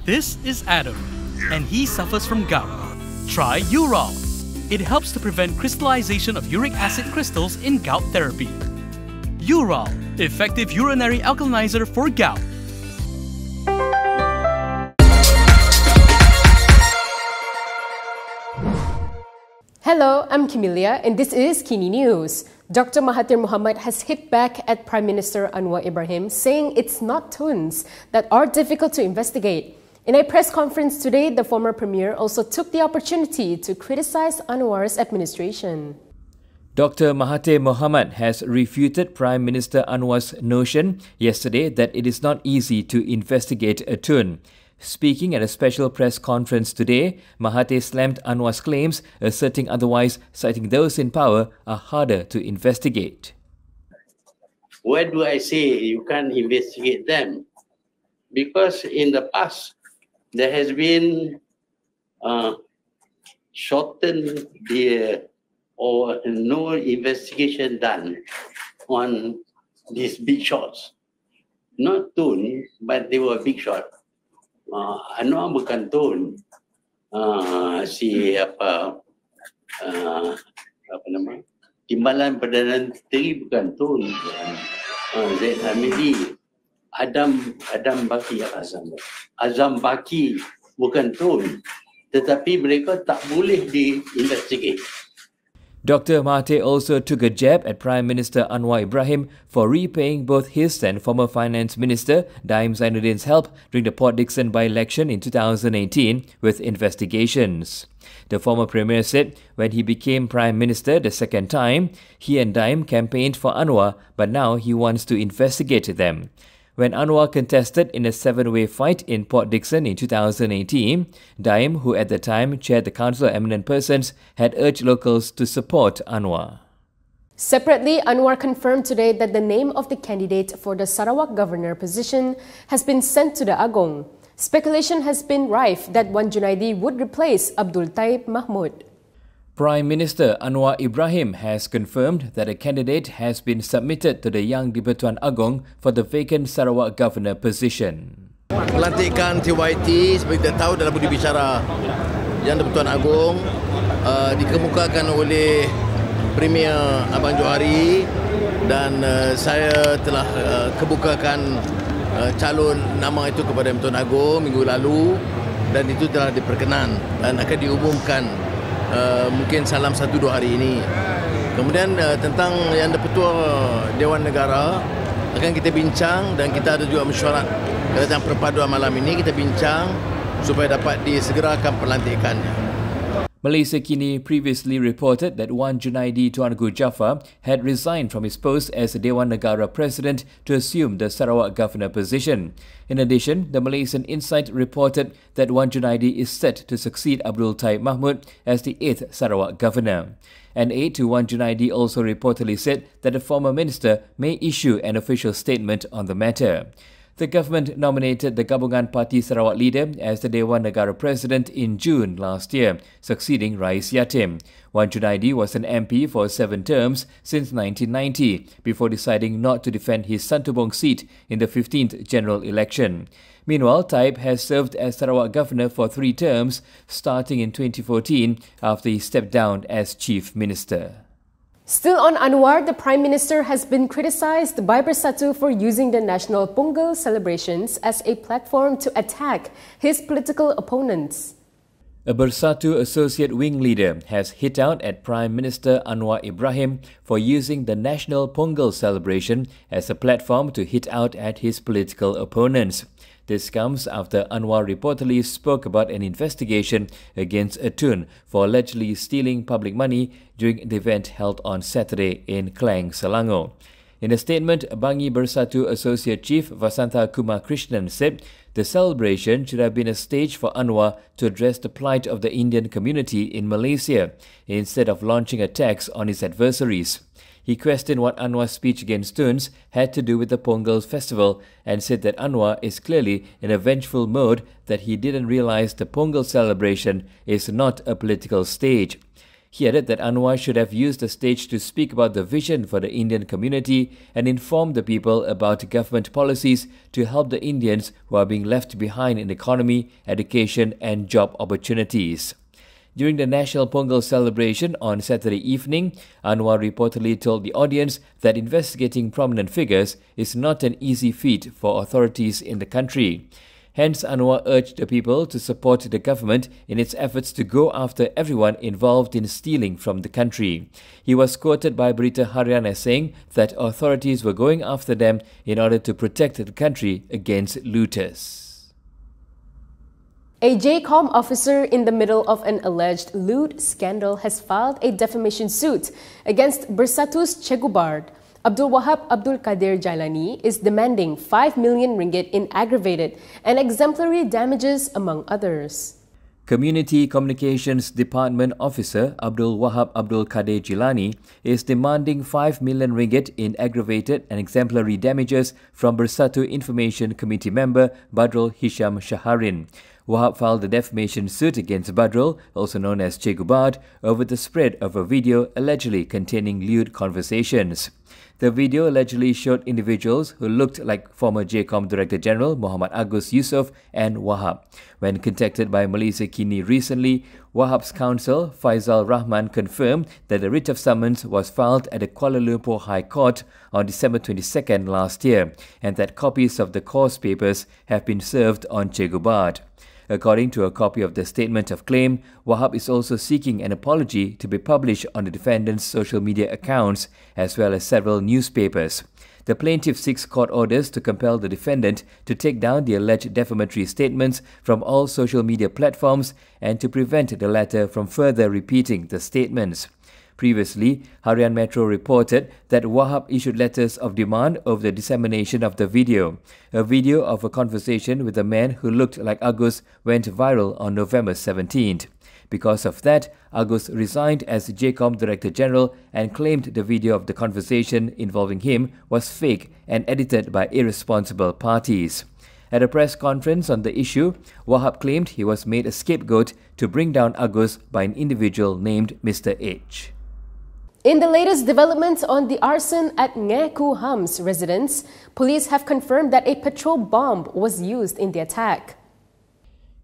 This is Adam, and he suffers from gout. Try Urol. It helps to prevent crystallization of uric acid crystals in gout therapy. Urol, effective urinary alkalinizer for gout. Hello, I'm Camelia, and this is KiniNews. Dr. Mahathir Mohamad has hit back at Prime Minister Anwar Ibrahim, saying it's not tunes that are difficult to investigate. In a press conference today, the former Premier also took the opportunity to criticize Anwar's administration. Dr. Mahathir Mohamad has refuted Prime Minister Anwar's notion yesterday that it is not easy to investigate a tune. Speaking at a special press conference today, Mahathir slammed Anwar's claims, asserting otherwise, citing those in power are harder to investigate. Why do I say you can't investigate them? Because in the past, there has been shortened or no investigation done on these big shots. Not tune, but they were big shot. Anwar bukan tun, Timbalan Perdana Leadership bukan tun, Zainuddin, Azam Baki bukan tun, tetapi mereka tak boleh diinvestigate. Dr. Mahathir also took a jab at Prime Minister Anwar Ibrahim for repaying both his and former Finance Minister Daim Zainuddin's help during the Port Dickson by-election in 2018 with investigations. The former Premier said when he became Prime Minister the second time, he and Daim campaigned for Anwar, but now he wants to investigate them. When Anwar contested in a 7-way fight in Port Dickson in 2018, Daim, who at the time chaired the Council of Eminent Persons, had urged locals to support Anwar. Separately, Anwar confirmed today that the name of the candidate for the Sarawak governor position has been sent to the Agong. Speculation has been rife that Wan Junaidi would replace Abdul Taib Mahmud. Prime Minister Anwar Ibrahim has confirmed that a candidate has been submitted to the Yang di-Pertuan Agong for the vacant Sarawak governor position. Pelantikan TYT seperti kita tahu dalam budi bicara Yang di-Pertuan Agong dikemukakan oleh Premier Abang Johari dan saya telah kebukakan calon nama itu kepada Pertuan Agong minggu lalu dan itu telah diperkenan dan akan diumumkan mungkin salam 1-2 hari ini. Kemudian tentang Yang di-Pertua Dewan Negara akan kita bincang dan kita ada juga mesyuarat dalam perpaduan malam ini kita bincang supaya dapat disegerakan pelantikannya. Malaysia Kini previously reported that Wan Junaidi Tuanku Jaafar had resigned from his post as Dewan Negara President to assume the Sarawak Governor position. In addition, the Malaysian Insight reported that Wan Junaidi is set to succeed Abdul Taib Mahmud as the 8th Sarawak Governor. An aide to Wan Junaidi also reportedly said that the former minister may issue an official statement on the matter. The government nominated the Gabungan Parti Sarawak leader as the Dewan Negara President in June last year, succeeding Rais Yatim. Wan Junaidi was an MP for 7 terms since 1990, before deciding not to defend his Santubong seat in the 15th general election. Meanwhile, Taib has served as Sarawak Governor for 3 terms, starting in 2014 after he stepped down as Chief Minister. Still on Anwar, the Prime Minister has been criticized by Bersatu for using the National Pongal celebrations as a platform to attack his political opponents. A Bersatu Associate Wing leader has hit out at Prime Minister Anwar Ibrahim for using the National Pongal celebration as a platform to hit out at his political opponents. This comes after Anwar reportedly spoke about an investigation against Atun for allegedly stealing public money during the event held on Saturday in Klang, Selangor. In a statement, Bangi Bersatu Associate Chief Vasantha Kumar Krishnan said the celebration should have been a stage for Anwar to address the plight of the Indian community in Malaysia, instead of launching attacks on his adversaries. He questioned what Anwar's speech against Tuns had to do with the Pongal festival and said that Anwar is clearly in a vengeful mode, that he didn't realize the Pongal celebration is not a political stage. He added that Anwar should have used the stage to speak about the vision for the Indian community and inform the people about government policies to help the Indians who are being left behind in economy, education and job opportunities. During the National Pongal celebration on Saturday evening, Anwar reportedly told the audience that investigating prominent figures is not an easy feat for authorities in the country. Hence, Anwar urged the people to support the government in its efforts to go after everyone involved in stealing from the country. He was quoted by Berita Harian as saying that authorities were going after them in order to protect the country against looters. A JCOM officer in the middle of an alleged loot scandal has filed a defamation suit against Bersatu's Chegubard. Abdul Wahab Abdul Qadir Jailani is demanding 5 million ringgit in aggravated and exemplary damages, among others. Community Communications Department Officer Abdul Wahab Abdul Qadir Jailani is demanding 5 million ringgit in aggravated and exemplary damages from Bersatu Information Committee member Badrul Hisham Shaharin. Wahab filed a defamation suit against Badrul, also known as Chegubard, over the spread of a video allegedly containing lewd conversations. The video allegedly showed individuals who looked like former JCOM Director General Muhammad Agus Yusof and Wahab. When contacted by Malaysia Kini recently, Wahab's counsel Faizal Rahman confirmed that the writ of summons was filed at the Kuala Lumpur High Court on December 22nd last year and that copies of the cause papers have been served on Chegubard. According to a copy of the statement of claim, Wahab is also seeking an apology to be published on the defendant's social media accounts as well as several newspapers. The plaintiff seeks court orders to compel the defendant to take down the alleged defamatory statements from all social media platforms and to prevent the latter from further repeating the statements. Previously, Harian Metro reported that Wahab issued letters of demand over the dissemination of the video. A video of a conversation with a man who looked like Agus went viral on November 17th. Because of that, Agus resigned as JCOM Director General and claimed the video of the conversation involving him was fake and edited by irresponsible parties. At a press conference on the issue, Wahab claimed he was made a scapegoat to bring down Agus by an individual named Mr. H. In the latest developments on the arson at Nge Ku Ham's residence, police have confirmed that a petrol bomb was used in the attack.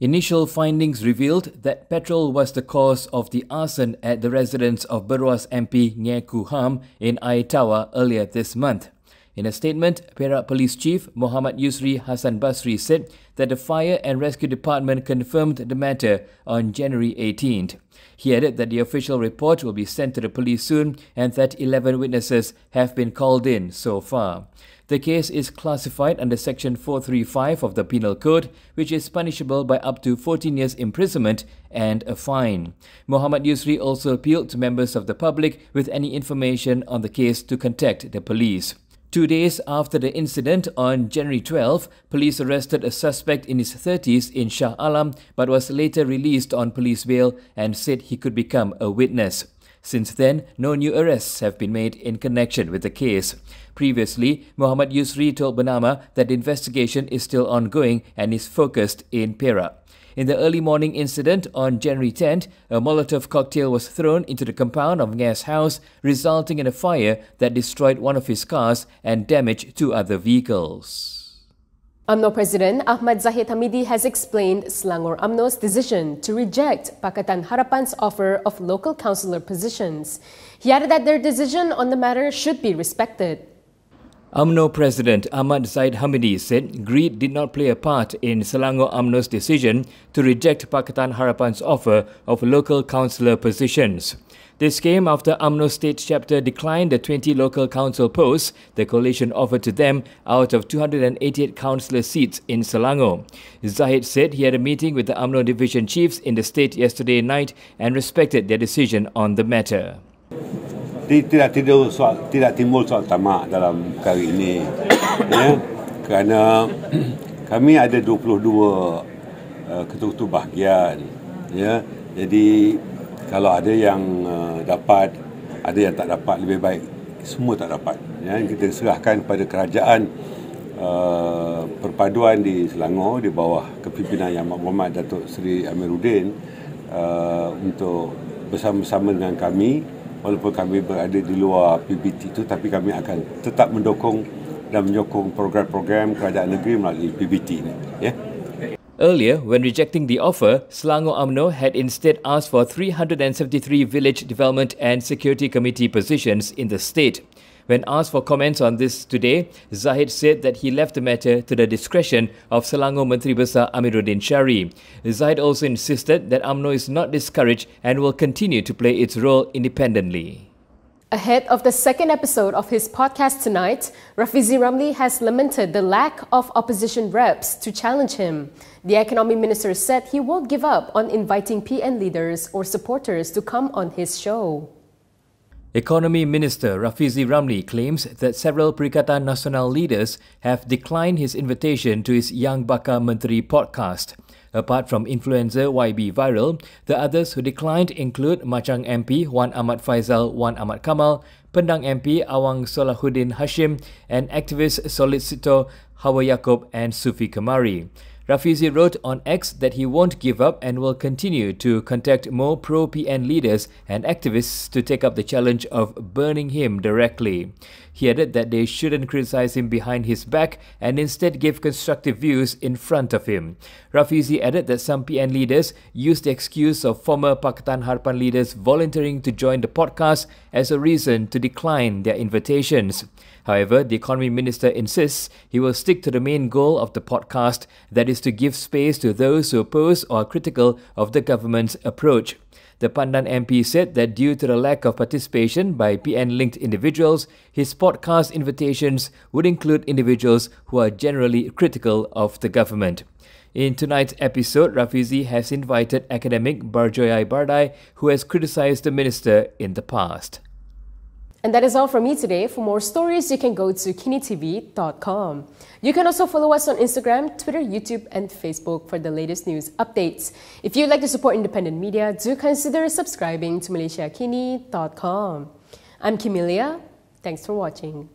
Initial findings revealed that petrol was the cause of the arson at the residence of Beruas MP Nge Ku Ham in Aitawa earlier this month. In a statement, Perak Police Chief Muhammad Yusri Hassan Basri said that the Fire and Rescue Department confirmed the matter on January 18th. He added that the official report will be sent to the police soon and that 11 witnesses have been called in so far. The case is classified under Section 435 of the Penal Code, which is punishable by up to 14 years imprisonment and a fine. Muhammad Yusri also appealed to members of the public with any information on the case to contact the police. 2 days after the incident on January 12, police arrested a suspect in his 30s in Shah Alam but was later released on police bail and said he could become a witness. Since then, no new arrests have been made in connection with the case. Previously, Muhammad Yusri told Bernama that the investigation is still ongoing and is focused in Perak. In the early morning incident on January 10th, a Molotov cocktail was thrown into the compound of Nge's house, resulting in a fire that destroyed one of his cars and damaged 2 other vehicles. UMNO President Ahmad Zahid Hamidi has explained Selangor UMNO's decision to reject Pakatan Harapan's offer of local councillor positions. He added that their decision on the matter should be respected. UMNO President Ahmad Zahid Hamidi said greed did not play a part in Selangor UMNO's decision to reject Pakatan Harapan's offer of local councillor positions. This came after UMNO State Chapter declined the 20 local council posts the coalition offered to them out of 288 councillor seats in Selangor. Zahid said he had a meeting with the UMNO division chiefs in the state yesterday night and respected their decision on the matter. Tidak timbul soal tamak dalam perkara ini, ya, kerana kami ada 22 ketua-ketua bahagian, ya. Jadi kalau ada yang dapat, ada yang tak dapat, lebih baik semua tak dapat, ya. Kita serahkan kepada kerajaan perpaduan di Selangor di bawah kepimpinan Yang Amat Berhormat Datuk Seri Amiruddin untuk bersama-sama dengan kami, walaupun kami berada di luar PBT itu, tapi kami akan tetap mendukung dan menyokong program-program kerajaan negeri melalui PBT ini. Ya. Earlier, when rejecting the offer, Selangor UMNO had instead asked for 373 Village Development and Security Committee positions in the state. When asked for comments on this today, Zahid said that he left the matter to the discretion of Selangor Menteri Besar Amiruddin Syari. Zahid also insisted that UMNO is not discouraged and will continue to play its role independently. Ahead of the second episode of his podcast tonight, Rafizi Ramli has lamented the lack of opposition reps to challenge him. The economy minister said he won't give up on inviting PN leaders or supporters to come on his show. Economy Minister Rafizi Ramli claims that several Perikatan Nasional leaders have declined his invitation to his Yang Bakar Menteri podcast. Apart from influencer YB Viral, the others who declined include Machang MP Wan Ahmad Faizal Wan Ahmad Kamal, Pendang MP Awang Solahuddin Hashim, and activist Solicitor Hawa Yaakob and Sufi Kamari. Rafizi wrote on X that he won't give up and will continue to contact more pro-PN leaders and activists to take up the challenge of burning him directly. He added that they shouldn't criticize him behind his back and instead give constructive views in front of him. Rafizi added that some PN leaders used the excuse of former Pakatan Harapan leaders volunteering to join the podcast as a reason to decline their invitations. However, the economy minister insists he will stick to the main goal of the podcast, that is to give space to those who oppose or are critical of the government's approach. The Pandan MP said that due to the lack of participation by PN-linked individuals, his podcast invitations would include individuals who are generally critical of the government. In tonight's episode, Rafizi has invited academic Barjoyai Bardai, who has criticized the minister in the past. And that is all from me today. For more stories, you can go to Kinitv.com. You can also follow us on Instagram, Twitter, YouTube, and Facebook for the latest news updates. If you'd like to support independent media, do consider subscribing to MalaysiaKini.com. I'm Kimilia. Thanks for watching.